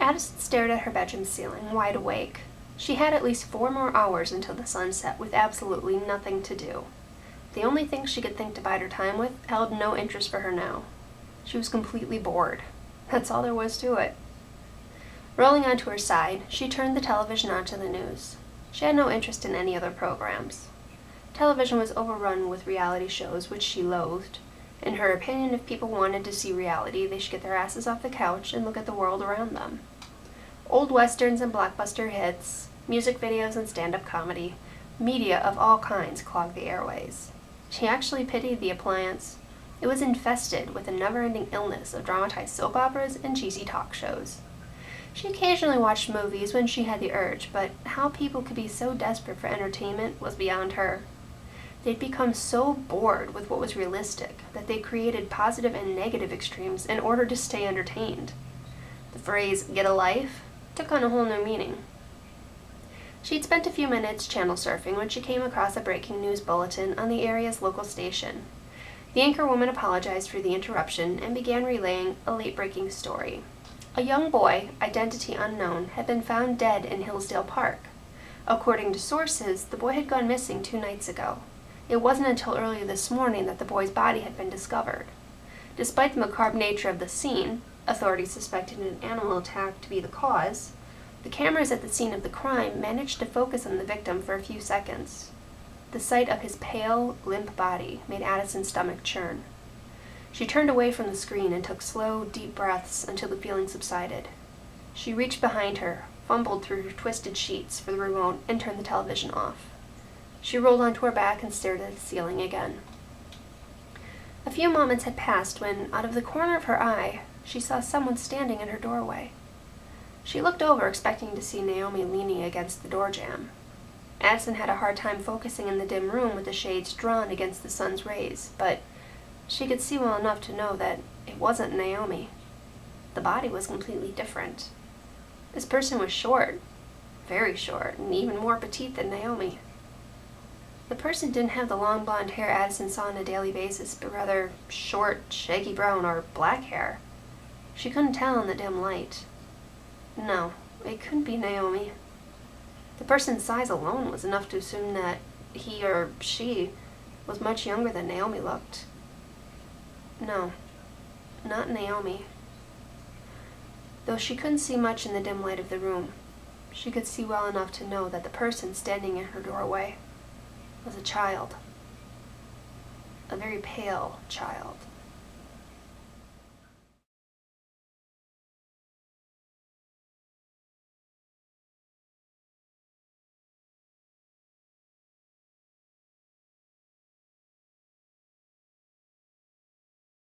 Addison stared at her bedroom ceiling, wide awake. She had at least 4 more hours until the sun set, with absolutely nothing to do. The only thing she could think to bide her time with held no interest for her now. She was completely bored. That's all there was to it. Rolling onto her side, she turned the television on to the news. She had no interest in any other programs. Television was overrun with reality shows, which she loathed. In her opinion, if people wanted to see reality, they should get their asses off the couch and look at the world around them. Old westerns and blockbuster hits, music videos and stand-up comedy, media of all kinds clogged the airways. She actually pitied the appliance. It was infested with a never-ending illness of dramatized soap operas and cheesy talk shows. She occasionally watched movies when she had the urge, but how people could be so desperate for entertainment was beyond her. They'd become so bored with what was realistic that they created positive and negative extremes in order to stay entertained. The phrase, "get a life," took on a whole new meaning. She'd spent a few minutes channel surfing when she came across a breaking news bulletin on the area's local station. The anchorwoman apologized for the interruption and began relaying a late-breaking story. A young boy, identity unknown, had been found dead in Hillsdale Park. According to sources, the boy had gone missing 2 nights ago. It wasn't until early this morning that the boy's body had been discovered. Despite the macabre nature of the scene, authorities suspected an animal attack to be the cause. The cameras at the scene of the crime managed to focus on the victim for a few seconds. The sight of his pale, limp body made Addison's stomach churn. She turned away from the screen and took slow, deep breaths until the feeling subsided. She reached behind her, fumbled through her twisted sheets for the remote, and turned the television off. She rolled onto her back and stared at the ceiling again. A few moments had passed when, out of the corner of her eye, she saw someone standing in her doorway. She looked over, expecting to see Naomi leaning against the door jamb. Addison had a hard time focusing in the dim room with the shades drawn against the sun's rays, but she could see well enough to know that it wasn't Naomi. The body was completely different. This person was short, very short, and even more petite than Naomi. The person didn't have the long blonde hair Addison saw on a daily basis, but rather short, shaggy brown or black hair. She couldn't tell in the dim light. No, it couldn't be Naomi. The person's size alone was enough to assume that he or she was much younger than Naomi looked. No, not Naomi. Though she couldn't see much in the dim light of the room, she could see well enough to know that the person standing in her doorway was a child. A very pale child.